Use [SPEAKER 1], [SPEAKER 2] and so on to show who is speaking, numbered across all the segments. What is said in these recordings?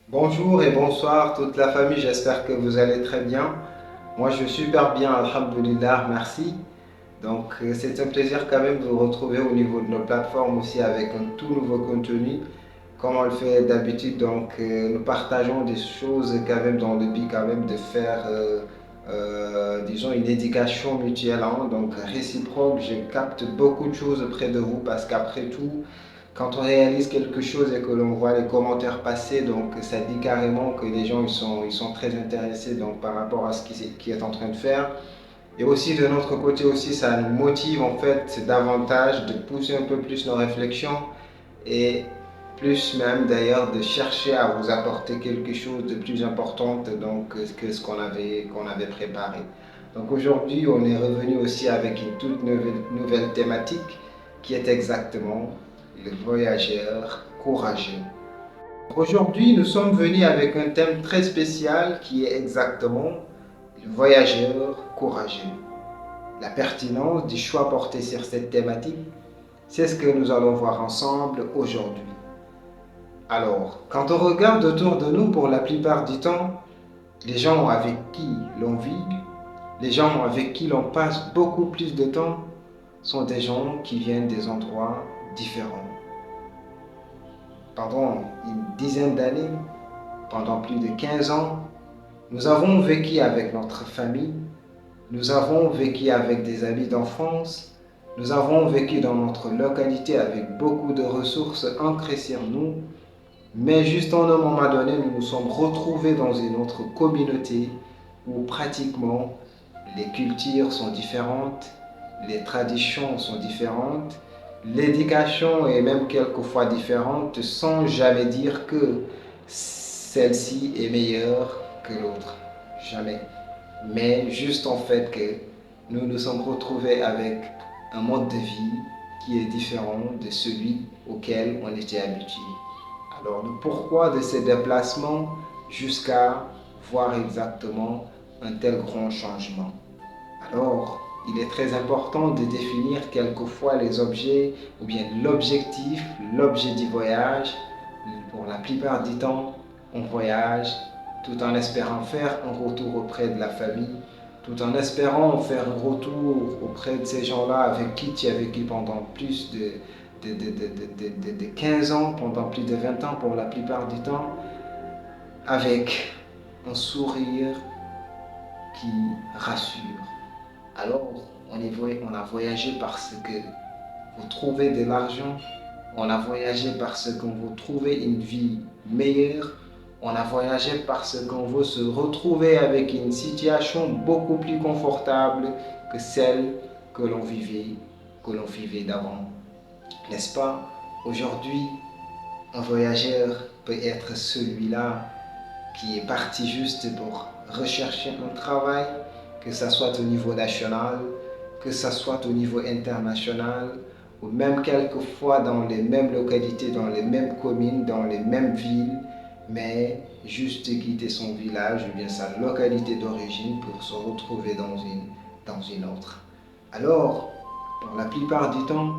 [SPEAKER 1] Bonjour et bonsoir toute la famille, j'espère que vous allez très bien. Moi je vais super bien, alhamdoulilah, merci. C'est un plaisir quand même de vous retrouver au niveau de nos plateformes aussi avec un tout nouveau contenu. Comme on le fait d'habitude, nous partageons des choses quand même dans le but quand même de faire, disons, une éducation mutuelle, hein, donc réciproque. Je capte beaucoup de choses auprès de vous parce qu'après tout, quand on réalise quelque chose et que l'on voit les commentaires passer, donc ça dit carrément que les gens ils sont très intéressés donc, par rapport à ce qui est en train de faire. Et aussi de notre côté aussi, ça nous motive en fait davantage de pousser un peu plus nos réflexions et plus même d'ailleurs de chercher à vous apporter quelque chose de plus important que ce qu'on avait préparé. Donc aujourd'hui, on est revenu aussi avec une toute nouvelle thématique qui est exactement le voyageur courageux. Aujourd'hui, nous sommes venus avec un thème très spécial qui est exactement le voyageur courageux. La pertinence du choix porté sur cette thématique, c'est ce que nous allons voir ensemble aujourd'hui. Alors, quand on regarde autour de nous, pour la plupart du temps, les gens avec qui l'on vit, les gens avec qui l'on passe beaucoup plus de temps, sont des gens qui viennent des endroits différents. Pendant une dizaine d'années, pendant plus de 15 ans, nous avons vécu avec notre famille, nous avons vécu avec des amis d'enfance, nous avons vécu dans notre localité avec beaucoup de ressources ancrées sur nous, mais juste en un moment donné, nous nous sommes retrouvés dans une autre communauté où pratiquement les cultures sont différentes, les traditions sont différentes, l'éducation est même quelquefois différente, sans jamais dire que celle-ci est meilleure que l'autre. Jamais. Mais juste en fait que nous nous sommes retrouvés avec un mode de vie qui est différent de celui auquel on était habitué. Alors, le pourquoi de ces déplacements jusqu'à voir exactement un tel grand changement. Alors, il est très important de définir quelquefois les objets ou bien l'objectif, l'objet du voyage. Pour la plupart du temps, on voyage tout en espérant faire un retour auprès de la famille, tout en espérant faire un retour auprès de ces gens-là avec qui tu as vécu pendant plus de 15 ans, pendant plus de 20 ans pour la plupart du temps, avec un sourire qui rassure. Alors, on a voyagé parce que vous trouvez de l'argent, on a voyagé parce qu'on veut trouver une vie meilleure, on a voyagé parce qu'on veut se retrouver avec une situation beaucoup plus confortable que celle que l'on vivait d'avant. N'est-ce pas? Aujourd'hui, un voyageur peut être celui-là qui est parti juste pour rechercher un travail, que ce soit au niveau national, que ce soit au niveau international, ou même quelquefois dans les mêmes localités, dans les mêmes communes, dans les mêmes villes, mais juste quitter son village ou bien sa localité d'origine pour se retrouver dans une autre. Alors, pour la plupart du temps,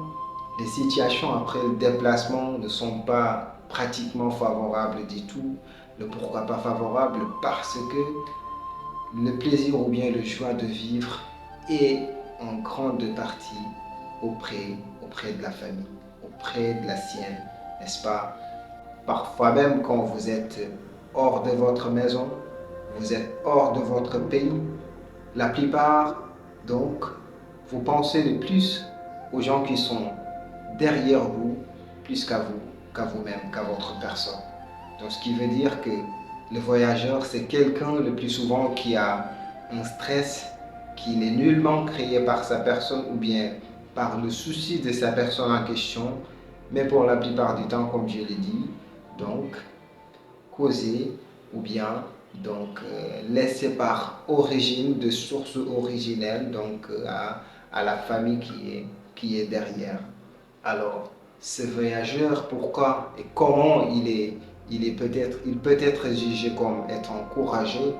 [SPEAKER 1] les situations après le déplacement ne sont pas pratiquement favorables du tout. Le pourquoi pas favorable? Parce que le plaisir ou bien le choix de vivre est en grande partie auprès de la famille, auprès de la sienne, n'est-ce pas? Parfois même quand vous êtes hors de votre maison, vous êtes hors de votre pays, la plupart, donc, vous pensez le plus aux gens qui sont derrière vous, plus qu'à vous-même, qu'à votre personne. Donc, ce qui veut dire que le voyageur, c'est quelqu'un le plus souvent qui a un stress qui n'est nullement créé par sa personne ou bien par le souci de sa personne en question, mais pour la plupart du temps, comme je l'ai dit, donc causé ou bien laissé par origine, de source originelle, à la famille qui est derrière. Alors, ce voyageur, pourquoi et comment il peut être jugé comme étant courageux.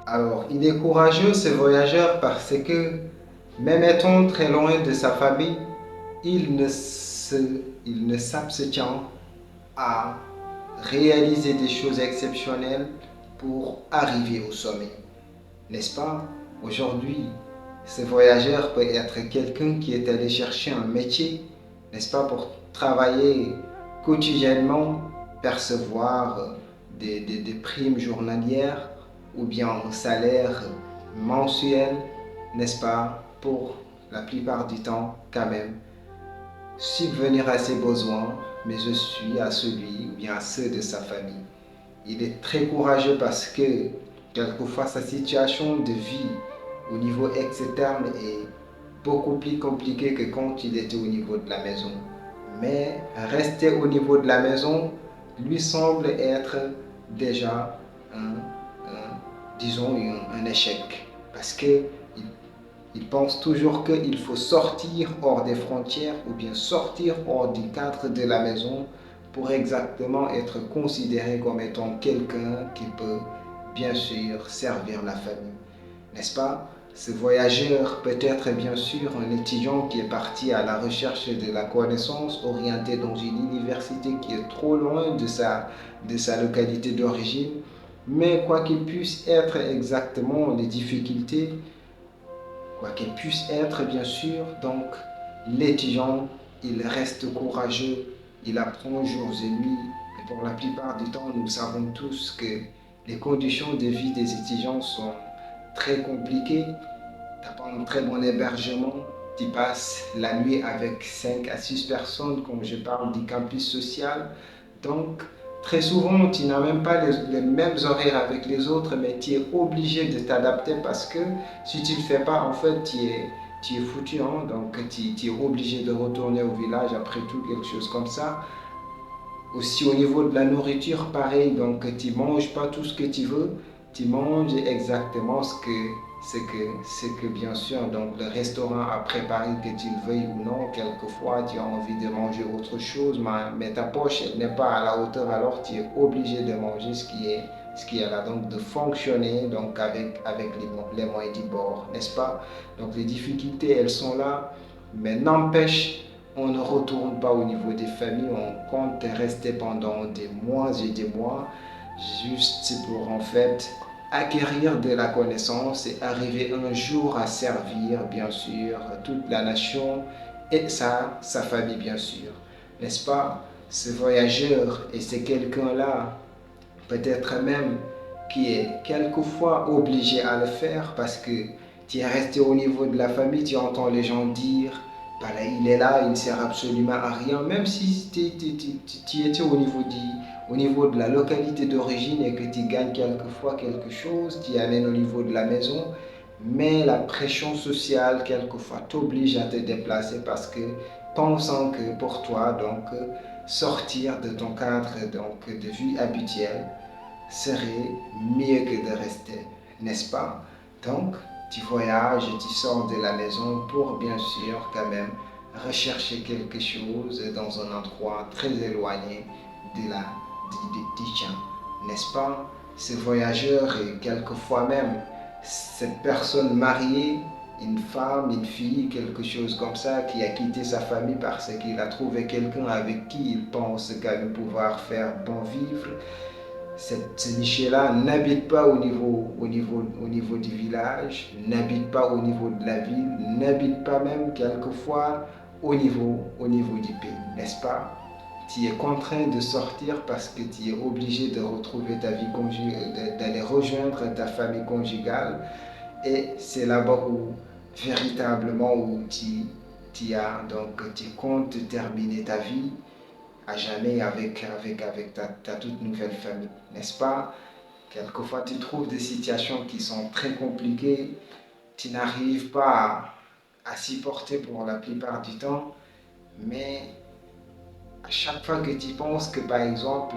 [SPEAKER 1] Alors, il est courageux, ce voyageur, parce que même étant très loin de sa famille, il ne s'abstient à réaliser des choses exceptionnelles pour arriver au sommet. N'est-ce pas? Aujourd'hui, ce voyageur peut être quelqu'un qui est allé chercher un métier, n'est-ce pas, pour travailler quotidiennement, percevoir des primes journalières ou bien un salaire mensuel, n'est-ce pas, pour la plupart du temps quand même subvenir à ses besoins, mais aussi à celui ou bien à ceux de sa famille. Il est très courageux parce que quelquefois sa situation de vie au niveau externe est beaucoup plus compliquée que quand il était au niveau de la maison. Mais rester au niveau de la maison lui semble être déjà disons, un échec. Parce que il pense toujours qu'il faut sortir hors des frontières ou bien sortir hors du cadre de la maison pour exactement être considéré comme étant quelqu'un qui peut bien sûr servir la famille. N'est-ce pas? Ce voyageur peut être bien sûr un étudiant qui est parti à la recherche de la connaissance, orienté dans une université qui est trop loin de sa localité d'origine. Mais quoi qu'il puisse être exactement les difficultés, quoi qu'elle puisse être, bien sûr. Donc, l'étudiant, il reste courageux, il apprend jours et nuits. Et pour la plupart du temps, nous savons tous que les conditions de vie des étudiants sont très compliquées. Tu n'as pas un très bon hébergement. Tu passes la nuit avec 5 à 6 personnes, comme je parle du campus social. Donc, très souvent, tu n'as même pas les mêmes horaires avec les autres, mais tu es obligé de t'adapter parce que si tu ne le fais pas, en fait, tu es foutu. Hein? Donc, tu es obligé de retourner au village après tout, quelque chose comme ça. Aussi au niveau de la nourriture, pareil, donc tu ne manges pas tout ce que tu veux, tu manges exactement ce que bien sûr donc, le restaurant a préparé, que tu le veuilles ou non. Quelquefois tu as envie de manger autre chose, mais ta poche n'est pas à la hauteur, alors tu es obligé de manger ce qui est là, donc de fonctionner donc avec les moyens du bord, n'est-ce pas? Donc les difficultés, elles sont là, mais n'empêche, on ne retourne pas au niveau des familles, on compte rester pendant des mois et des mois, juste pour en fait acquérir de la connaissance et arriver un jour à servir, bien sûr, toute la nation et sa famille, bien sûr. N'est-ce pas? Ce voyageur et c'est quelqu'un-là, peut-être même qui est quelquefois obligé à le faire parce que tu es resté au niveau de la famille, tu entends les gens dire bah là, il est là, il ne sert absolument à rien, même si tu étais au niveau de la localité d'origine et que tu gagnes quelquefois quelque chose, tu amènes au niveau de la maison, mais la pression sociale quelquefois t'oblige à te déplacer parce que pensant que pour toi, donc, sortir de ton cadre donc, de vie habituelle serait mieux que de rester, n'est-ce pas? Donc, tu voyages et tu sors de la maison pour bien sûr quand même rechercher quelque chose dans un endroit très éloigné du tien, n'est-ce pas? Ce voyageur est quelquefois même cette personne mariée, une femme, une fille, quelque chose comme ça, qui a quitté sa famille parce qu'il a trouvé quelqu'un avec qui il pense qu'il va pouvoir faire bon vivre. Ce niché-là n'habite pas au niveau du village, n'habite pas au niveau de la ville, n'habite pas même quelquefois au niveau du pays, n'est-ce pas? Tu es contraint de sortir parce que tu es obligé de retrouver ta vie conjugale, d'aller rejoindre ta famille conjugale. Et c'est là-bas où, véritablement, où tu comptes terminer ta vie à jamais avec ta toute nouvelle famille, n'est-ce pas? Quelquefois, tu trouves des situations qui sont très compliquées, tu n'arrives pas à s'y porter pour la plupart du temps, mais à chaque fois que tu penses que, par exemple,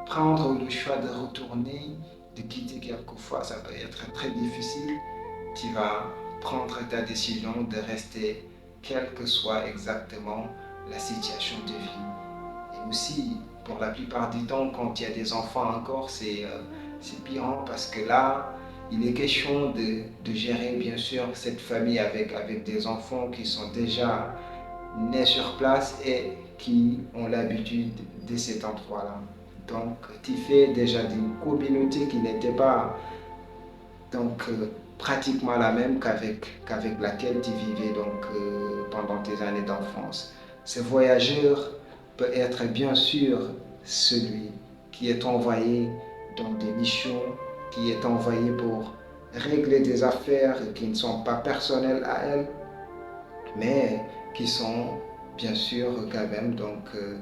[SPEAKER 1] prendre le choix de retourner, de quitter quelquefois, ça peut être très difficile, tu vas prendre ta décision de rester, quelle que soit exactement la situation de vie. Et aussi, pour la plupart du temps, quand il y a des enfants encore, c'est pire parce que là, il est question de gérer bien sûr cette famille avec des enfants qui sont déjà nés sur place et qui ont l'habitude de cet endroit-là. Donc, tu fais déjà d'une communauté qui n'était pas donc, pratiquement la même qu'avec laquelle tu vivais pendant tes années d'enfance. Ce voyageur peut être bien sûr celui qui est envoyé dans des missions, qui est envoyé pour régler des affaires qui ne sont pas personnelles à elle, mais qui sont bien sûr quand même euh,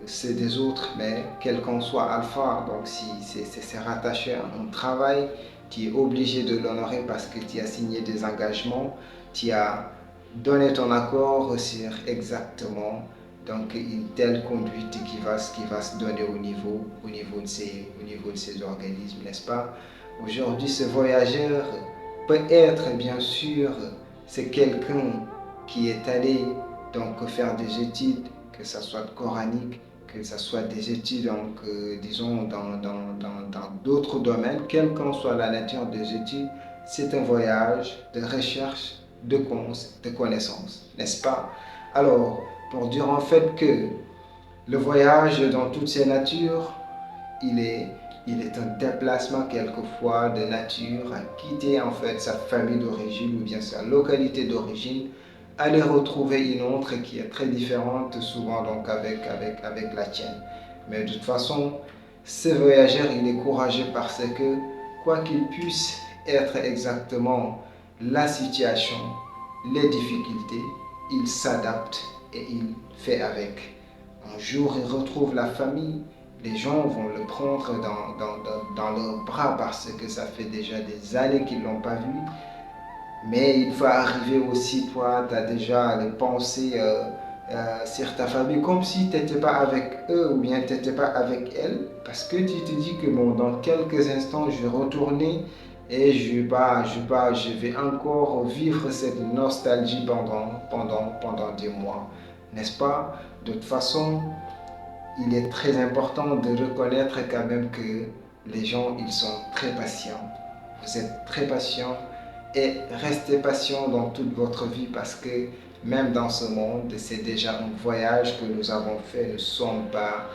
[SPEAKER 1] c'est des autres, mais quel qu'en soit Alpha, donc si c'est rattaché à un travail, tu es obligé de l'honorer parce que tu as signé des engagements, tu as donné ton accord sur exactement donc une telle conduite qui va se donner au niveau de ces organismes, n'est-ce pas? Aujourd'hui, ce voyageur peut être bien sûr, c'est quelqu'un qui est allé donc faire des études, que ce soit coranique, que ce soit des études, disons, dans d'autres domaines, quelle qu'en soit la nature des études, c'est un voyage de recherche de connaissances, n'est-ce pas? Alors, pour dire en fait que le voyage dans toutes ses natures, il est, il est un déplacement quelquefois de nature à quitter en fait sa famille d'origine ou bien sa localité d'origine, aller retrouver une autre qui est très différente souvent donc avec la tienne. Mais de toute façon, ce voyageur, il est courageux parce que quoi qu'il puisse être exactement la situation, les difficultés, il s'adapte et il fait avec. Un jour, il retrouve la famille, les gens vont le prendre dans leurs bras parce que ça fait déjà des années qu'ils ne l'ont pas vu. Mais il faut arriver aussi, toi, tu as déjà les pensées sur ta famille, comme si tu n'étais pas avec eux ou bien tu n'étais pas avec elles, parce que tu te dis que bon, dans quelques instants, je vais retourner et je vais encore vivre cette nostalgie pendant des mois, n'est-ce pas? De toute façon, il est très important de reconnaître quand même que les gens, ils sont très patients. Vous êtes très patients et restez patient dans toute votre vie parce que même dans ce monde, c'est déjà un voyage que nous avons fait. Nous ne sommes pas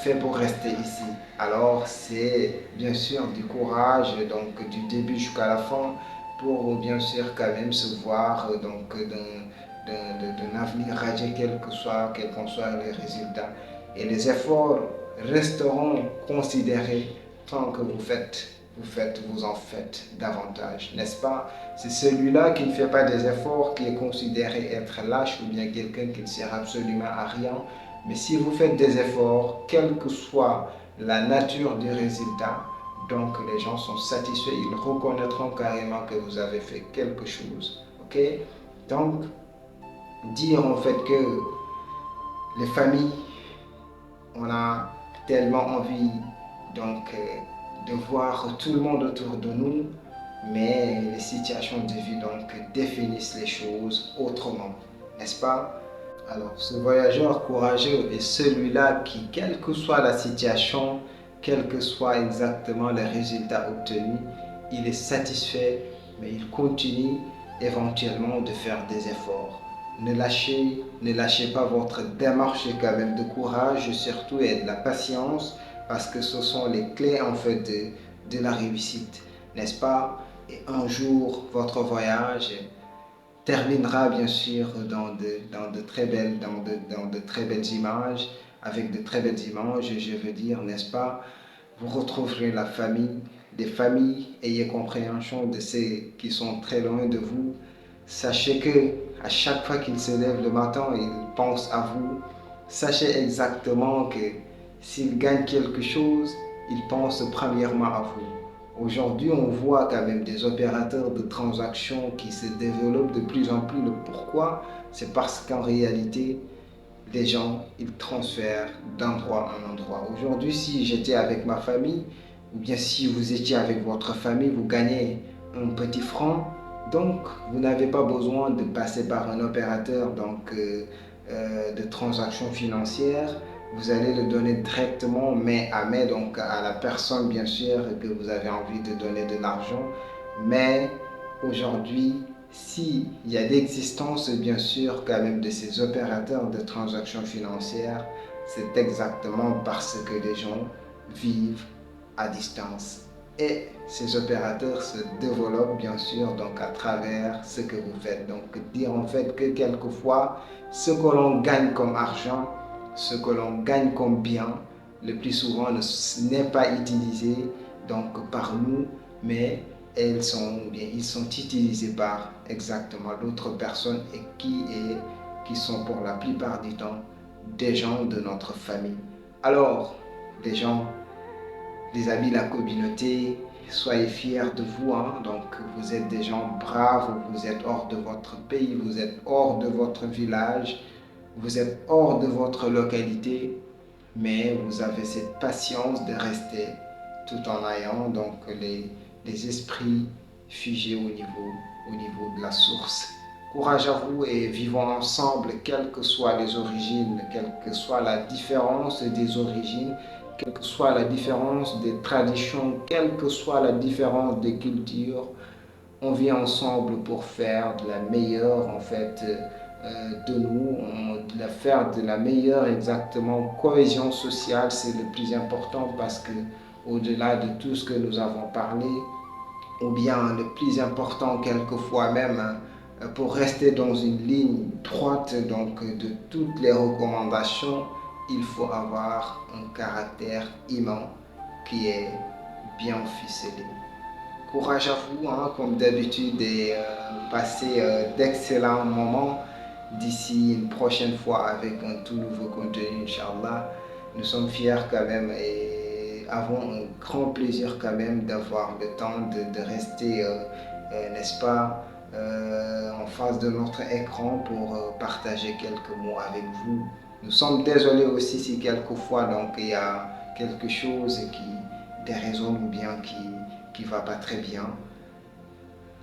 [SPEAKER 1] fait pour rester ici. Alors c'est bien sûr du courage, donc du début jusqu'à la fin, pour bien sûr quand même se voir d'un avenir radieux, quels qu'en soient les résultats. Et les efforts resteront considérés tant que vous en faites davantage, n'est-ce pas? C'est celui-là qui ne fait pas des efforts qui est considéré être lâche ou bien quelqu'un qui ne sert absolument à rien. Mais si vous faites des efforts, quelle que soit la nature du résultat, donc les gens sont satisfaits, ils reconnaîtront carrément que vous avez fait quelque chose. Ok? Donc, dire en fait que les familles, on a tellement envie de voir tout le monde autour de nous, mais les situations de vie définissent les choses autrement, n'est-ce pas? Alors, ce voyageur courageux est celui-là qui, quelle que soit la situation, quel que soit exactement les résultats obtenus, il est satisfait, mais il continue éventuellement de faire des efforts. Ne lâchez pas votre démarche quand même de courage, surtout et de la patience, parce que ce sont les clés en fait de la réussite, n'est-ce pas? Et un jour, votre voyage terminera bien sûr dans de très belles images, avec de très belles images, je veux dire, n'est-ce pas? Vous retrouverez la famille, des familles, ayez compréhension de ceux qui sont très loin de vous. Sachez que à chaque fois qu'ils se lèvent le matin, ils pensent à vous. Sachez exactement que s'ils gagnent quelque chose, ils pensent premièrement à vous. Aujourd'hui, on voit quand même des opérateurs de transactions qui se développent de plus en plus. Pourquoi? C'est parce qu'en réalité, les gens, ils transfèrent d'endroit en endroit. Aujourd'hui, si j'étais avec ma famille, ou bien si vous étiez avec votre famille, vous gagnez un petit franc, donc vous n'avez pas besoin de passer par un opérateur de transactions financières. Vous allez le donner directement main à main, donc à la personne bien sûr que vous avez envie de donner de l'argent. Mais aujourd'hui, s'il y a l'existence bien sûr quand même de ces opérateurs de transactions financières, c'est exactement parce que les gens vivent à distance. Et ces opérateurs se développent bien sûr donc à travers ce que vous faites. Donc dire en fait que quelquefois ce que l'on gagne comme argent, ce que l'on gagne comme bien, le plus souvent n'est pas utilisé donc par nous, mais ils sont utilisés par exactement d'autres personnes et qui sont pour la plupart du temps des gens de notre famille. Alors, les gens, les amis de la communauté, soyez fiers de vous, hein. Donc, vous êtes des gens braves, vous êtes hors de votre pays, vous êtes hors de votre village, vous êtes hors de votre localité, mais vous avez cette patience de rester tout en ayant donc les esprits figés au niveau de la source. Courage à vous et vivons ensemble, quelles que soient les origines, quelle que soit la différence des origines, quelle que soit la différence des traditions, quelle que soit la différence des cultures. On vit ensemble pour faire de la meilleure en fait de nous, de la faire de la meilleure exactement cohésion sociale, c'est le plus important parce que au-delà de tout ce que nous avons parlé, ou bien le plus important quelquefois même, pour rester dans une ligne droite donc de toutes les recommandations, il faut avoir un caractère immense qui est bien ficelé. Courage à vous, hein, comme d'habitude, et passez d'excellents moments d'ici une prochaine fois avec un tout nouveau contenu, Inch'Allah. Nous sommes fiers quand même et avons un grand plaisir quand même d'avoir le temps de rester, n'est-ce pas, en face de notre écran pour partager quelques mots avec vous. Nous sommes désolés aussi si quelquefois donc, il y a quelque chose qui déraisonne ou bien qui va pas très bien.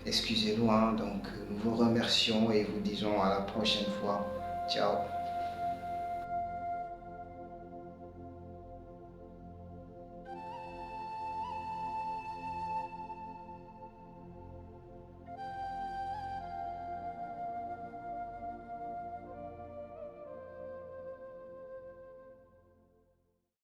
[SPEAKER 1] Excusez-nous, hein, donc nous vous remercions et vous disons à la prochaine fois. Ciao.